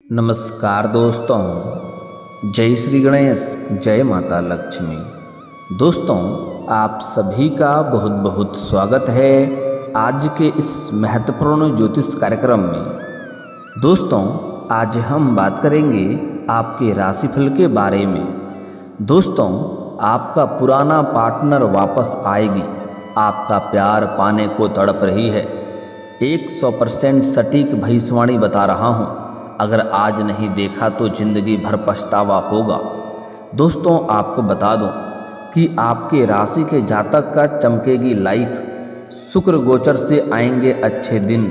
नमस्कार दोस्तों, जय श्री गणेश, जय माता लक्ष्मी। दोस्तों, आप सभी का बहुत बहुत स्वागत है आज के इस महत्वपूर्ण ज्योतिष कार्यक्रम में। दोस्तों, आज हम बात करेंगे आपके राशिफल के बारे में। दोस्तों, आपका पुराना पार्टनर वापस आएगी, आपका प्यार पाने को तड़प रही है। 100% सटीक भविष्यवाणी बता रहा हूँ, अगर आज नहीं देखा तो जिंदगी भर पछतावा होगा। दोस्तों, आपको बता दूं कि आपके राशि के जातक का चमकेगी लाइफ। शुक्र गोचर से आएंगे अच्छे दिन।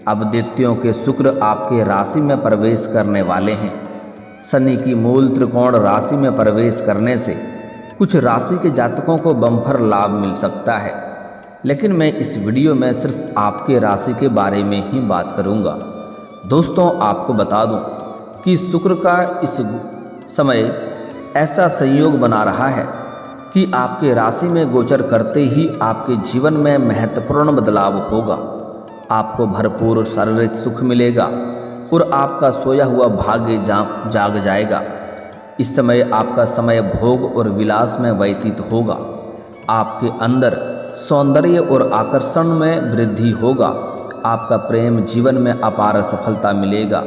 अब दैत्यों के शुक्र आपके राशि में प्रवेश करने वाले हैं। शनि की मूल त्रिकोण राशि में प्रवेश करने से कुछ राशि के जातकों को बम्पर लाभ मिल सकता है, लेकिन मैं इस वीडियो में सिर्फ आपके राशि के बारे में ही बात करूंगा। दोस्तों, आपको बता दूं कि शुक्र का इस समय ऐसा संयोग बना रहा है कि आपके राशि में गोचर करते ही आपके जीवन में महत्वपूर्ण बदलाव होगा। आपको भरपूर शारीरिक सुख मिलेगा और आपका सोया हुआ भाग्य जाग जाएगा। इस समय आपका समय भोग और विलास में व्यतीत होगा। आपके अंदर सौंदर्य और आकर्षण में वृद्धि होगा। आपका प्रेम जीवन में अपार सफलता मिलेगा।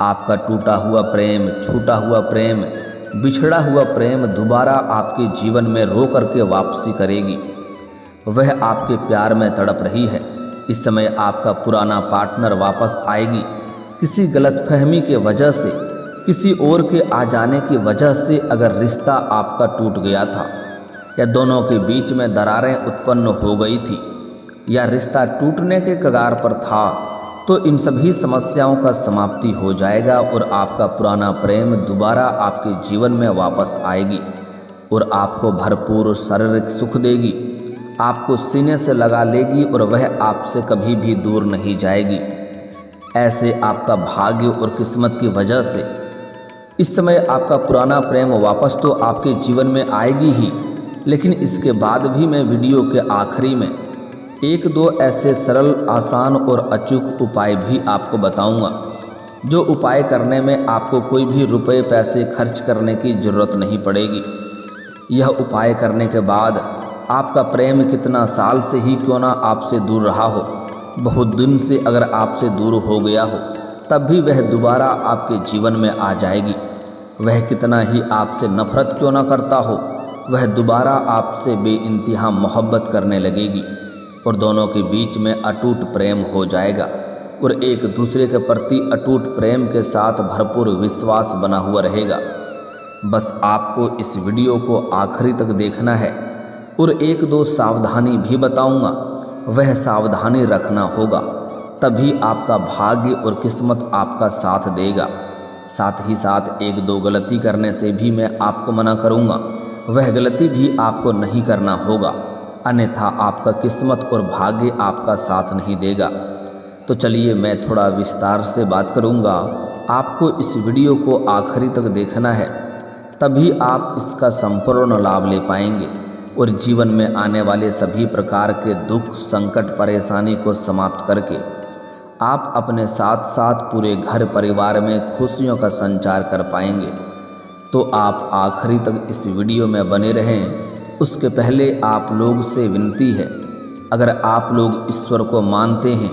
आपका टूटा हुआ प्रेम, छूटा हुआ प्रेम, बिछड़ा हुआ प्रेम दोबारा आपके जीवन में रो करके वापसी करेगी। वह आपके प्यार में तड़प रही है। इस समय आपका पुराना पार्टनर वापस आएगी। किसी गलतफहमी के वजह से, किसी और के आ जाने की वजह से अगर रिश्ता आपका टूट गया था या दोनों के बीच में दरारें उत्पन्न हो गई थी या रिश्ता टूटने के कगार पर था, तो इन सभी समस्याओं का समाप्ति हो जाएगा और आपका पुराना प्रेम दोबारा आपके जीवन में वापस आएगी और आपको भरपूर शारीरिक सुख देगी। आपको सीने से लगा लेगी और वह आपसे कभी भी दूर नहीं जाएगी। ऐसे आपका भाग्य और किस्मत की वजह से इस समय आपका पुराना प्रेम वापस तो आपके जीवन में आएगी ही, लेकिन इसके बाद भी मैं वीडियो के आखिरी में एक दो ऐसे सरल, आसान और अचूक उपाय भी आपको बताऊंगा, जो उपाय करने में आपको कोई भी रुपए पैसे खर्च करने की ज़रूरत नहीं पड़ेगी। यह उपाय करने के बाद आपका प्रेम कितना साल से ही क्यों ना आपसे दूर रहा हो, बहुत दिन से अगर आपसे दूर हो गया हो, तब भी वह दोबारा आपके जीवन में आ जाएगी। वह कितना ही आपसे नफरत क्यों ना करता हो, वह दोबारा आपसे बेइंतहा मोहब्बत करने लगेगी और दोनों के बीच में अटूट प्रेम हो जाएगा और एक दूसरे के प्रति अटूट प्रेम के साथ भरपूर विश्वास बना हुआ रहेगा। बस आपको इस वीडियो को आखिरी तक देखना है और एक दो सावधानी भी बताऊंगा, वह सावधानी रखना होगा, तभी आपका भाग्य और किस्मत आपका साथ देगा। साथ ही साथ एक दो गलती करने से भी मैं आपको मना करूंगा, वह गलती भी आपको नहीं करना होगा, अन्यथा आपका किस्मत और भाग्य आपका साथ नहीं देगा। तो चलिए, मैं थोड़ा विस्तार से बात करूंगा। आपको इस वीडियो को आखिरी तक देखना है, तभी आप इसका संपूर्ण लाभ ले पाएंगे और जीवन में आने वाले सभी प्रकार के दुख, संकट, परेशानी को समाप्त करके आप अपने साथ साथ पूरे घर परिवार में खुशियों का संचार कर पाएंगे। तो आप आखिरी तक इस वीडियो में बने रहें। उसके पहले आप लोग से विनती है, अगर आप लोग ईश्वर को मानते हैं,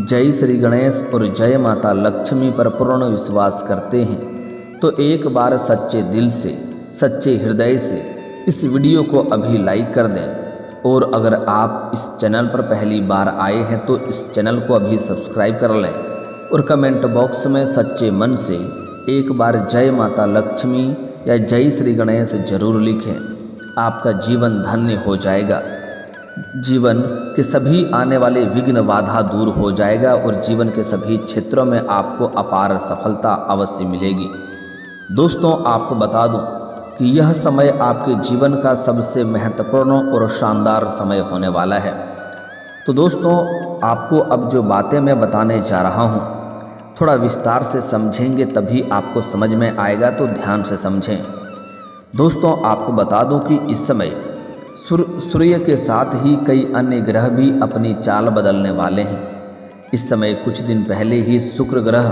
जय श्री गणेश और जय माता लक्ष्मी पर पूर्ण विश्वास करते हैं, तो एक बार सच्चे दिल से, सच्चे हृदय से इस वीडियो को अभी लाइक कर दें। और अगर आप इस चैनल पर पहली बार आए हैं तो इस चैनल को अभी सब्सक्राइब कर लें और कमेंट बॉक्स में सच्चे मन से एक बार जय माता लक्ष्मी या जय श्री गणेश जरूर लिखें। आपका जीवन धन्य हो जाएगा। जीवन के सभी आने वाले विघ्न बाधा दूर हो जाएगा और जीवन के सभी क्षेत्रों में आपको अपार सफलता अवश्य मिलेगी। दोस्तों, आपको बता दूं कि यह समय आपके जीवन का सबसे महत्वपूर्ण और शानदार समय होने वाला है। तो दोस्तों, आपको अब जो बातें मैं बताने जा रहा हूँ, थोड़ा विस्तार से समझेंगे तभी आपको समझ में आएगा, तो ध्यान से समझें। दोस्तों, आपको बता दूं कि इस समय सूर्य के साथ ही कई अन्य ग्रह भी अपनी चाल बदलने वाले हैं। इस समय कुछ दिन पहले ही शुक्र ग्रह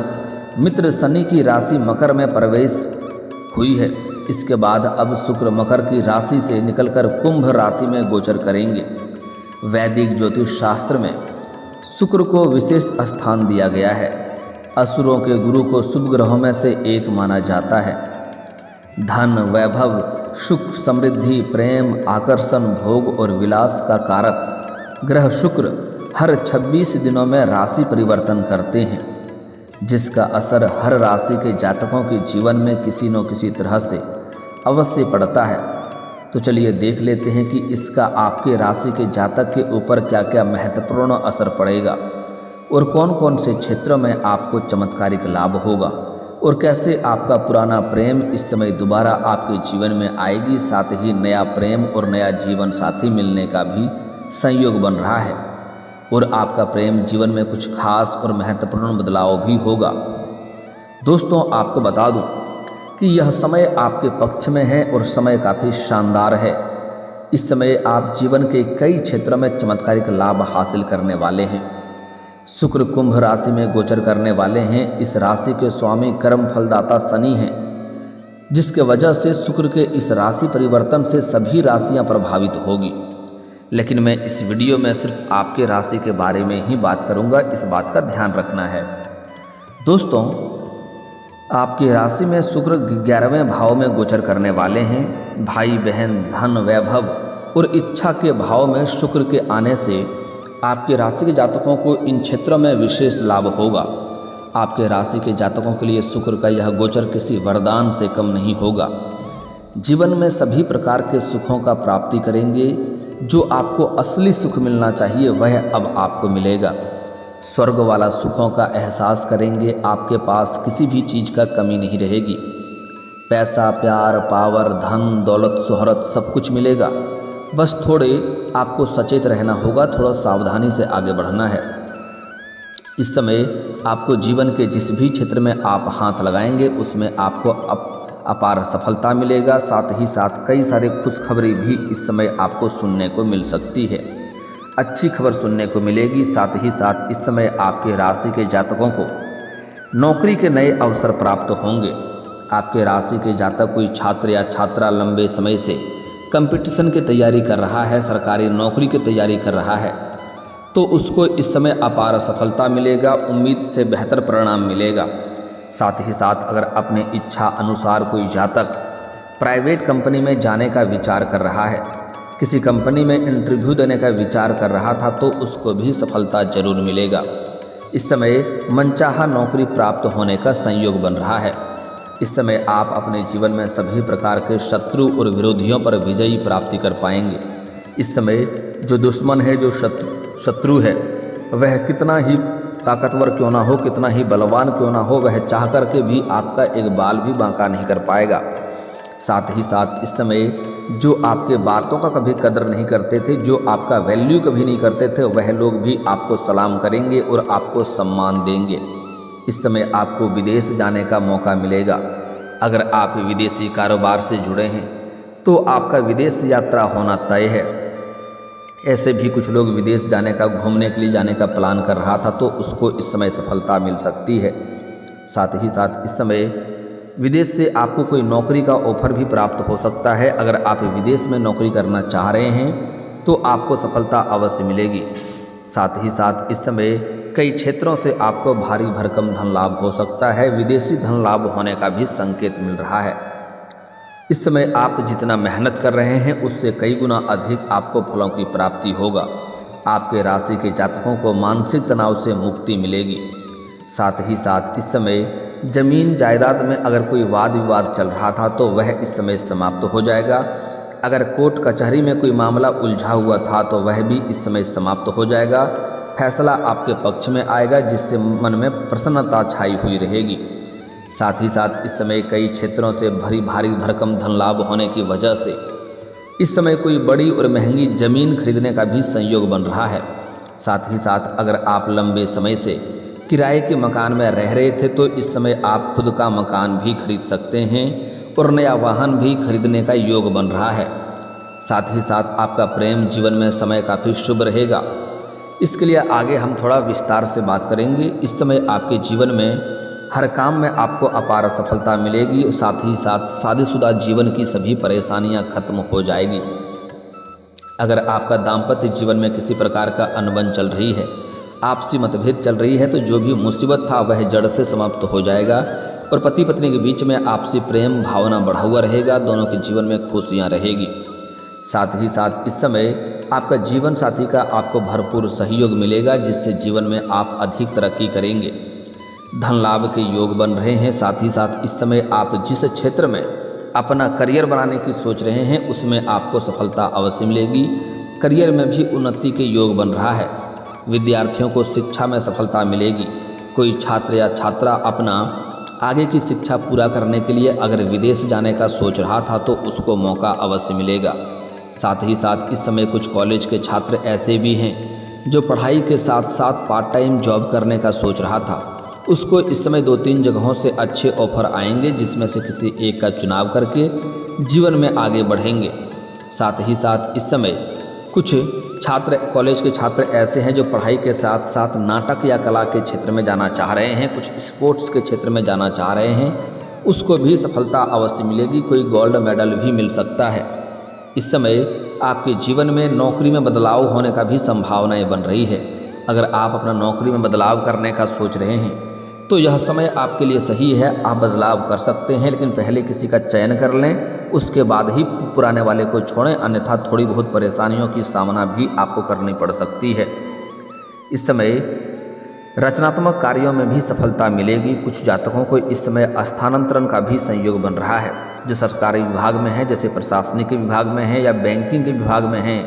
मित्र शनि की राशि मकर में प्रवेश हुई है। इसके बाद अब शुक्र मकर की राशि से निकलकर कुंभ राशि में गोचर करेंगे। वैदिक ज्योतिष शास्त्र में शुक्र को विशेष स्थान दिया गया है। असुरों के गुरु को शुभ ग्रहों में से एक माना जाता है। धन, वैभव, सुख, समृद्धि, प्रेम, आकर्षण, भोग और विलास का कारक ग्रह शुक्र हर 26 दिनों में राशि परिवर्तन करते हैं, जिसका असर हर राशि के जातकों के जीवन में किसी न किसी तरह से अवश्य पड़ता है। तो चलिए देख लेते हैं कि इसका आपके राशि के जातक के ऊपर क्या क्या महत्वपूर्ण असर पड़ेगा और कौन कौन से क्षेत्रों में आपको चमत्कारिक लाभ होगा और कैसे आपका पुराना प्रेम इस समय दोबारा आपके जीवन में आएगी। साथ ही नया प्रेम और नया जीवन साथी मिलने का भी संयोग बन रहा है और आपका प्रेम जीवन में कुछ खास और महत्वपूर्ण बदलाव भी होगा। दोस्तों, आपको बता दूं कि यह समय आपके पक्ष में है और समय काफ़ी शानदार है। इस समय आप जीवन के कई क्षेत्रों में चमत्कारिक लाभ हासिल करने वाले हैं। शुक्र कुंभ राशि में गोचर करने वाले हैं। इस राशि के स्वामी कर्म फलदाता शनि हैं, जिसके वजह से शुक्र के इस राशि परिवर्तन से सभी राशियां प्रभावित होगी। लेकिन मैं इस वीडियो में सिर्फ आपके राशि के बारे में ही बात करूंगा, इस बात का ध्यान रखना है। दोस्तों, आपकी राशि में शुक्र 11वें भाव में गोचर करने वाले हैं। भाई बहन, धन, वैभव और इच्छा के भाव में शुक्र के आने से आपके राशि के जातकों को इन क्षेत्रों में विशेष लाभ होगा। आपके राशि के जातकों के लिए शुक्र का यह गोचर किसी वरदान से कम नहीं होगा। जीवन में सभी प्रकार के सुखों का प्राप्ति करेंगे। जो आपको असली सुख मिलना चाहिए वह अब आपको मिलेगा। स्वर्ग वाला सुखों का एहसास करेंगे। आपके पास किसी भी चीज़ का कमी नहीं रहेगी। पैसा, प्यार, पावर, धन, दौलत, शोहरत सब कुछ मिलेगा। बस थोड़े आपको सचेत रहना होगा, थोड़ा सावधानी से आगे बढ़ना है। इस समय आपको जीवन के जिस भी क्षेत्र में आप हाथ लगाएंगे उसमें आपको अपार सफलता मिलेगा। साथ ही साथ कई सारे खुशखबरी भी इस समय आपको सुनने को मिल सकती है। अच्छी खबर सुनने को मिलेगी। साथ ही साथ इस समय आपके राशि के जातकों को नौकरी के नए अवसर प्राप्त होंगे। आपके राशि के जातक कोई छात्र या छात्रा लंबे समय से कंपटीशन की तैयारी कर रहा है, सरकारी नौकरी की तैयारी कर रहा है, तो उसको इस समय अपार सफलता मिलेगा। उम्मीद से बेहतर परिणाम मिलेगा। साथ ही साथ अगर अपने इच्छा अनुसार कोई जातक प्राइवेट कंपनी में जाने का विचार कर रहा है, किसी कंपनी में इंटरव्यू देने का विचार कर रहा था, तो उसको भी सफलता जरूर मिलेगा। इस समय मनचाहा नौकरी प्राप्त होने का संयोग बन रहा है। इस समय आप अपने जीवन में सभी प्रकार के शत्रु और विरोधियों पर विजयी प्राप्ति कर पाएंगे। इस समय जो दुश्मन है, जो शत्रु है, वह कितना ही ताकतवर क्यों ना हो, कितना ही बलवान क्यों ना हो, वह चाह करके भी आपका एक बाल भी बांका नहीं कर पाएगा। साथ ही साथ इस समय जो आपके बातों का कभी कदर नहीं करते थे, जो आपका वैल्यू कभी नहीं करते थे, वह लोग भी आपको सलाम करेंगे और आपको सम्मान देंगे। इस समय आपको विदेश जाने का मौका मिलेगा। अगर आप विदेशी कारोबार से जुड़े हैं तो आपका विदेश यात्रा होना तय है। ऐसे भी कुछ लोग विदेश जाने का, घूमने के लिए जाने का प्लान कर रहा था, तो उसको इस समय सफलता मिल सकती है। साथ ही साथ इस समय विदेश से आपको कोई नौकरी का ऑफर भी प्राप्त हो सकता है। अगर आप विदेश में नौकरी करना चाह रहे हैं तो आपको सफलता अवश्य मिलेगी। साथ ही साथ इस समय कई क्षेत्रों से आपको भारी भरकम धन लाभ हो सकता है। विदेशी धन लाभ होने का भी संकेत मिल रहा है। इस समय आप जितना मेहनत कर रहे हैं उससे कई गुना अधिक आपको फलों की प्राप्ति होगा। आपके राशि के जातकों को मानसिक तनाव से मुक्ति मिलेगी। साथ ही साथ इस समय जमीन जायदाद में अगर कोई वाद विवाद चल रहा था तो वह इस समय समाप्त हो जाएगा। अगर कोर्ट कचहरी में कोई मामला उलझा हुआ था तो वह भी इस समय समाप्त हो जाएगा। फैसला आपके पक्ष में आएगा, जिससे मन में प्रसन्नता छाई हुई रहेगी। साथ ही साथ इस समय कई क्षेत्रों से भारी भरकम धन लाभ होने की वजह से इस समय कोई बड़ी और महंगी ज़मीन खरीदने का भी संयोग बन रहा है। साथ ही साथ अगर आप लंबे समय से किराए के मकान में रह रहे थे तो इस समय आप खुद का मकान भी खरीद सकते हैं और नया वाहन भी खरीदने का योग बन रहा है। साथ ही साथ आपका प्रेम जीवन में समय काफ़ी शुभ रहेगा। इसके लिए आगे हम थोड़ा विस्तार से बात करेंगे। इस समय आपके जीवन में हर काम में आपको अपार सफलता मिलेगी और साथ ही साथ शादीशुदा जीवन की सभी परेशानियां खत्म हो जाएगी। अगर आपका दाम्पत्य जीवन में किसी प्रकार का अनबन चल रही है, आपसी मतभेद चल रही है, तो जो भी मुसीबत था वह जड़ से समाप्त हो जाएगा और पति पत्नी के बीच में आपसी प्रेम भावना बढ़ा हुआ रहेगा। दोनों के जीवन में खुशियाँ रहेगी। साथ ही साथ इस समय आपका जीवन साथी का आपको भरपूर सहयोग मिलेगा, जिससे जीवन में आप अधिक तरक्की करेंगे। धन लाभ के योग बन रहे हैं। साथ ही साथ इस समय आप जिस क्षेत्र में अपना करियर बनाने की सोच रहे हैं उसमें आपको सफलता अवश्य मिलेगी। करियर में भी उन्नति के योग बन रहा है। विद्यार्थियों को शिक्षा में सफलता मिलेगी। कोई छात्र या छात्रा अपना आगे की शिक्षा पूरा करने के लिए अगर विदेश जाने का सोच रहा था तो उसको मौका अवश्य मिलेगा। साथ ही साथ इस समय कुछ कॉलेज के छात्र ऐसे भी हैं जो पढ़ाई के साथ साथ पार्ट टाइम जॉब करने का सोच रहा था, उसको इस समय 2-3 जगहों से अच्छे ऑफर आएंगे, जिसमें से किसी एक का चुनाव करके जीवन में आगे बढ़ेंगे। साथ ही साथ इस समय कुछ छात्र कॉलेज के छात्र ऐसे हैं जो पढ़ाई के साथ साथ नाटक या कला के क्षेत्र में जाना चाह रहे हैं, कुछ स्पोर्ट्स के क्षेत्र में जाना चाह रहे हैं, उसको भी सफलता अवश्य मिलेगी। कोई गोल्ड मेडल भी मिल सकता है। इस समय आपके जीवन में नौकरी में बदलाव होने का भी संभावनाएं बन रही है। अगर आप अपना नौकरी में बदलाव करने का सोच रहे हैं तो यह समय आपके लिए सही है। आप बदलाव कर सकते हैं, लेकिन पहले किसी का चयन कर लें, उसके बाद ही पुराने वाले को छोड़ें, अन्यथा थोड़ी बहुत परेशानियों की सामना भी आपको करनी पड़ सकती है। इस समय रचनात्मक कार्यों में भी सफलता मिलेगी। कुछ जातकों को इस समय स्थानांतरण का भी संयोग बन रहा है। जो सरकारी विभाग में है, जैसे प्रशासनिक के विभाग में है या बैंकिंग के विभाग में है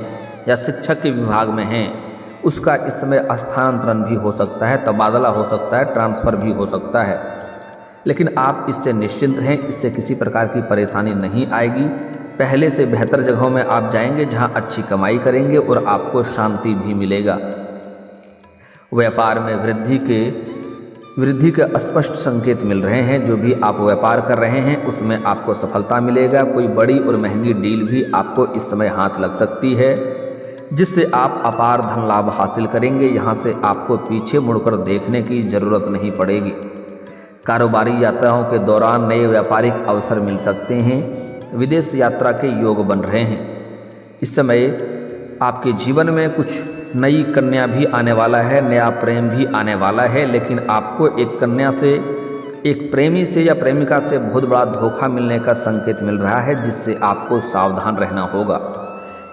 या शिक्षक के विभाग में है, उसका इस समय स्थानांतरण भी हो सकता है, तबादला हो सकता है, ट्रांसफ़र भी हो सकता है। लेकिन आप इससे निश्चिंत रहें, इससे किसी प्रकार की परेशानी नहीं आएगी। पहले से बेहतर जगहों में आप जाएंगे जहां अच्छी कमाई करेंगे और आपको शांति भी मिलेगा। व्यापार में वृद्धि के स्पष्ट संकेत मिल रहे हैं। जो भी आप व्यापार कर रहे हैं उसमें आपको सफलता मिलेगा। कोई बड़ी और महंगी डील भी आपको इस समय हाथ लग सकती है, जिससे आप अपार धन लाभ हासिल करेंगे। यहाँ से आपको पीछे मुड़कर देखने की ज़रूरत नहीं पड़ेगी। कारोबारी यात्राओं के दौरान नए व्यापारिक अवसर मिल सकते हैं। विदेश यात्रा के योग बन रहे हैं। इस समय आपके जीवन में कुछ नई कन्या भी आने वाला है, नया प्रेम भी आने वाला है, लेकिन आपको एक कन्या से, एक प्रेमी से या प्रेमिका से बहुत बड़ा धोखा मिलने का संकेत मिल रहा है, जिससे आपको सावधान रहना होगा।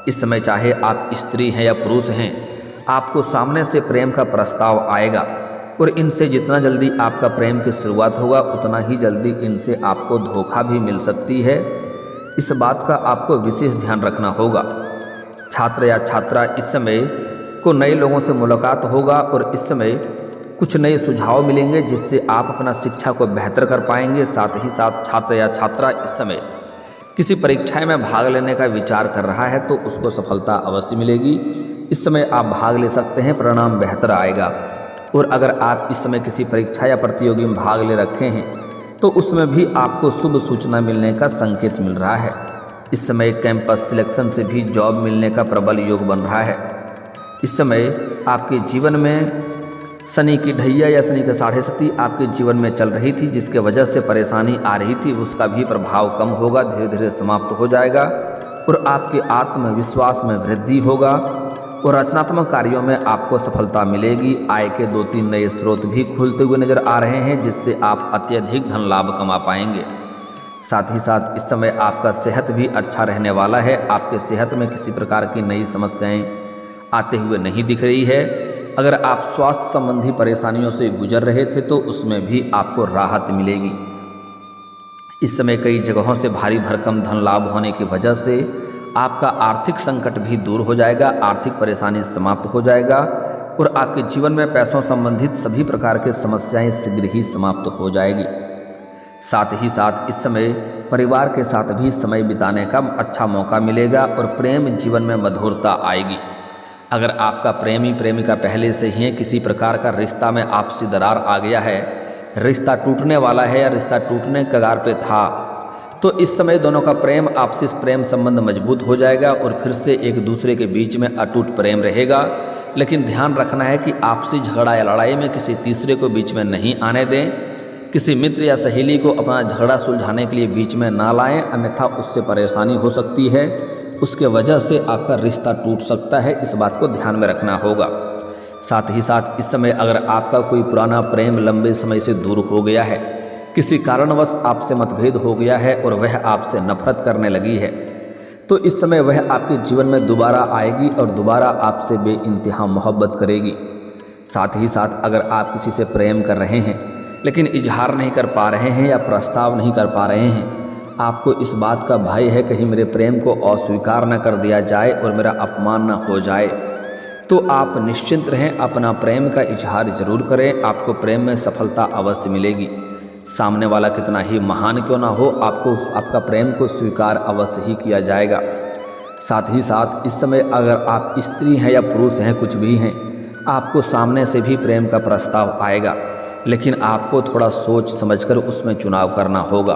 इस समय चाहे आप स्त्री हैं या पुरुष हैं, आपको सामने से प्रेम का प्रस्ताव आएगा और इनसे जितना जल्दी आपका प्रेम की शुरुआत होगा उतना ही जल्दी इनसे आपको धोखा भी मिल सकती है। इस बात का आपको विशेष ध्यान रखना होगा। छात्र या छात्रा इस समय को नए लोगों से मुलाकात होगा और इस समय कुछ नए सुझाव मिलेंगे, जिससे आप अपना शिक्षा को बेहतर कर पाएंगे। साथ ही साथ छात्र या छात्रा इस समय किसी परीक्षाएं में भाग लेने का विचार कर रहा है तो उसको सफलता अवश्य मिलेगी। इस समय आप भाग ले सकते हैं, परिणाम बेहतर आएगा। और अगर आप इस समय किसी परीक्षा या प्रतियोगी में भाग ले रखे हैं तो उसमें भी आपको शुभ सूचना मिलने का संकेत मिल रहा है। इस समय कैंपस सिलेक्शन से भी जॉब मिलने का प्रबल योग बन रहा है। इस समय आपके जीवन में शनि की ढैया या शनि का 7.5 आपके जीवन में चल रही थी, जिसके वजह से परेशानी आ रही थी, उसका भी प्रभाव कम होगा, धीरे धीरे समाप्त हो जाएगा और आपके आत्मविश्वास में वृद्धि होगा और रचनात्मक कार्यों में आपको सफलता मिलेगी। आय के 2-3 नए स्रोत भी खुलते हुए नजर आ रहे हैं, जिससे आप अत्यधिक धन लाभ कमा पाएंगे। साथ ही साथ इस समय आपका सेहत भी अच्छा रहने वाला है। आपके सेहत में किसी प्रकार की नई समस्याएं आते हुए नहीं दिख रही है। अगर आप स्वास्थ्य संबंधी परेशानियों से गुजर रहे थे तो उसमें भी आपको राहत मिलेगी। इस समय कई जगहों से भारी भरकम धन लाभ होने की वजह से आपका आर्थिक संकट भी दूर हो जाएगा, आर्थिक परेशानी समाप्त हो जाएगा और आपके जीवन में पैसों संबंधित सभी प्रकार के समस्याएं शीघ्र ही समाप्त हो जाएगी। साथ ही साथ इस समय परिवार के साथ भी समय बिताने का अच्छा मौका मिलेगा और प्रेम जीवन में मधुरता आएगी। अगर आपका प्रेमी प्रेमिका पहले से ही किसी प्रकार का रिश्ता में आपसी दरार आ गया है, रिश्ता टूटने वाला है या रिश्ता टूटने कगार पे था, तो इस समय दोनों का प्रेम, आपसी प्रेम संबंध मजबूत हो जाएगा और फिर से एक दूसरे के बीच में अटूट प्रेम रहेगा। लेकिन ध्यान रखना है कि आपसी झगड़ा या लड़ाई में किसी तीसरे को बीच में नहीं आने दें, किसी मित्र या सहेली को अपना झगड़ा सुलझाने के लिए बीच में ना लाएं, अन्यथा उससे परेशानी हो सकती है। उसके वजह से आपका रिश्ता टूट सकता है, इस बात को ध्यान में रखना होगा। साथ ही साथ इस समय अगर आपका कोई पुराना प्रेम लंबे समय से दूर हो गया है, किसी कारणवश आपसे मतभेद हो गया है और वह आपसे नफरत करने लगी है, तो इस समय वह आपके जीवन में दोबारा आएगी और दोबारा आपसे बेइंतहा मोहब्बत करेगी। साथ ही साथ अगर आप किसी से प्रेम कर रहे हैं लेकिन इजहार नहीं कर पा रहे हैं या प्रस्ताव नहीं कर पा रहे हैं, आपको इस बात का भय है कहीं मेरे प्रेम को अस्वीकार न कर दिया जाए और मेरा अपमान न हो जाए, तो आप निश्चिंत रहें, अपना प्रेम का इजहार जरूर करें। आपको प्रेम में सफलता अवश्य मिलेगी। सामने वाला कितना ही महान क्यों ना हो, आपको आपका प्रेम को स्वीकार अवश्य ही किया जाएगा। साथ ही साथ इस समय अगर आप स्त्री हैं या पुरुष हैं, कुछ भी हैं, आपको सामने से भी प्रेम का प्रस्ताव आएगा, लेकिन आपको थोड़ा सोच समझकर उसमें चुनाव करना होगा,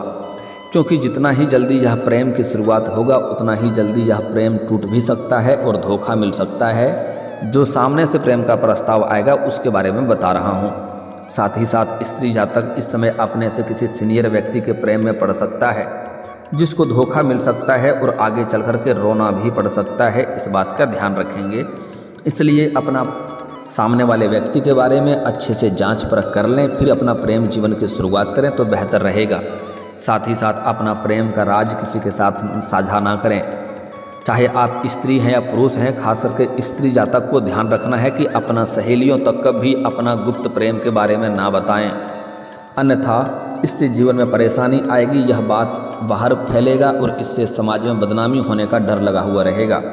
क्योंकि जितना ही जल्दी यह प्रेम की शुरुआत होगा उतना ही जल्दी यह प्रेम टूट भी सकता है और धोखा मिल सकता है। जो सामने से प्रेम का प्रस्ताव आएगा उसके बारे में बता रहा हूँ। साथ ही साथ स्त्री जातक इस समय अपने से किसी सीनियर व्यक्ति के प्रेम में पड़ सकता है, जिसको धोखा मिल सकता है और आगे चल कर के रोना भी पड़ सकता है, इस बात का ध्यान रखेंगे। इसलिए अपना सामने वाले व्यक्ति के बारे में अच्छे से जांच परख कर लें, फिर अपना प्रेम जीवन की शुरुआत करें तो बेहतर रहेगा। साथ ही साथ अपना प्रेम का राज किसी के साथ साझा ना करें, चाहे आप स्त्री हैं या पुरुष हैं। खास करके स्त्री जातक को ध्यान रखना है कि अपना सहेलियों तक कभी अपना गुप्त प्रेम के बारे में ना बताएं, अन्यथा इससे जीवन में परेशानी आएगी, यह बात बाहर फैलेगा और इससे समाज में बदनामी होने का डर लगा हुआ रहेगा।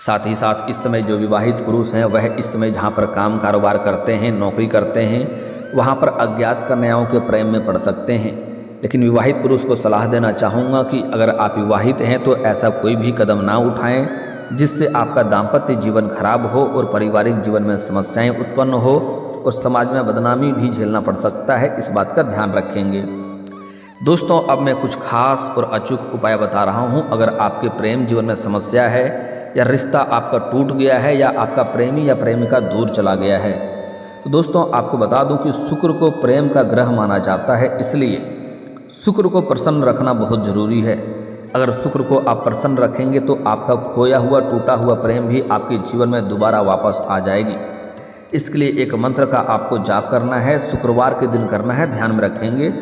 साथ ही साथ इस समय जो विवाहित पुरुष हैं वह इस समय जहाँ पर काम कारोबार करते हैं, नौकरी करते हैं, वहाँ पर अज्ञात कन्याओं के प्रेम में पड़ सकते हैं। लेकिन विवाहित पुरुष को सलाह देना चाहूँगा कि अगर आप विवाहित हैं तो ऐसा कोई भी कदम ना उठाएं जिससे आपका दाम्पत्य जीवन खराब हो और पारिवारिक जीवन में समस्याएं उत्पन्न हो और समाज में बदनामी भी झेलना पड़ सकता है, इस बात का ध्यान रखेंगे। दोस्तों, अब मैं कुछ खास और अचूक उपाय बता रहा हूँ। अगर आपके प्रेम जीवन में समस्या है या रिश्ता आपका टूट गया है या आपका प्रेमी या प्रेमिका दूर चला गया है, तो दोस्तों आपको बता दूं कि शुक्र को प्रेम का ग्रह माना जाता है, इसलिए शुक्र को प्रसन्न रखना बहुत ज़रूरी है। अगर शुक्र को आप प्रसन्न रखेंगे तो आपका खोया हुआ टूटा हुआ प्रेम भी आपके जीवन में दोबारा वापस आ जाएगी। इसके लिए एक मंत्र का आपको जाप करना है, शुक्रवार के दिन करना है, ध्यान में रखेंगे।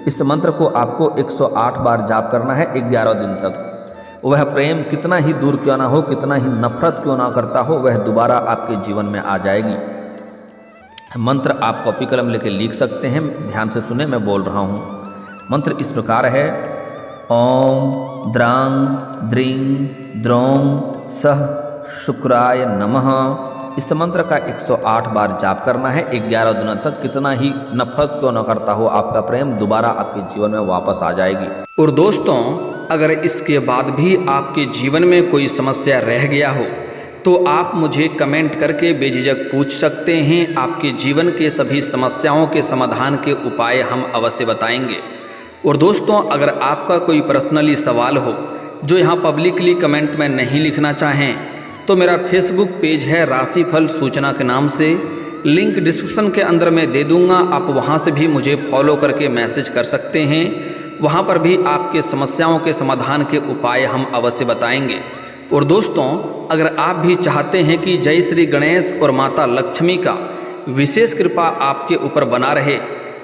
इस मंत्र को आपको 108 बार जाप करना है 11 दिन तक। वह प्रेम कितना ही दूर क्यों ना हो, कितना ही नफरत क्यों ना करता हो, वह दोबारा आपके जीवन में आ जाएगी। मंत्र आप कॉपी कलम लेके लिख सकते हैं, ध्यान से सुने, मैं बोल रहा हूँ। मंत्र इस प्रकार है, ओम द्रांग द्रीं द्रौं सह शुक्राय नमः। इस मंत्र का 108 बार जाप करना है 11 दिनों तक। कितना ही नफरत क्यों न करता हो आपका प्रेम, दोबारा आपके जीवन में वापस आ जाएगी। और दोस्तों, अगर इसके बाद भी आपके जीवन में कोई समस्या रह गया हो तो आप मुझे कमेंट करके बेझिझक पूछ सकते हैं। आपके जीवन के सभी समस्याओं के समाधान के उपाय हम अवश्य बताएंगे। और दोस्तों, अगर आपका कोई पर्सनली सवाल हो जो यहाँ पब्लिकली कमेंट में नहीं लिखना चाहें, तो मेरा फेसबुक पेज है राशिफल सूचना के नाम से, लिंक डिस्क्रिप्शन के अंदर मैं दे दूँगा। आप वहाँ से भी मुझे फॉलो करके मैसेज कर सकते हैं। वहाँ पर भी आपके समस्याओं के समाधान के उपाय हम अवश्य बताएंगे। और दोस्तों, अगर आप भी चाहते हैं कि जय श्री गणेश और माता लक्ष्मी का विशेष कृपा आपके ऊपर बना रहे,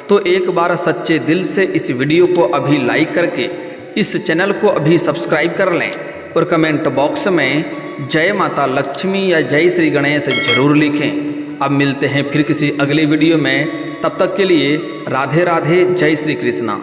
तो एक बार सच्चे दिल से इस वीडियो को अभी लाइक करके इस चैनल को अभी सब्सक्राइब कर लें और कमेंट बॉक्स में जय माता लक्ष्मी या जय श्री गणेश जरूर लिखें। अब मिलते हैं फिर किसी अगले वीडियो में, तब तक के लिए राधे राधे, जय श्री कृष्णा।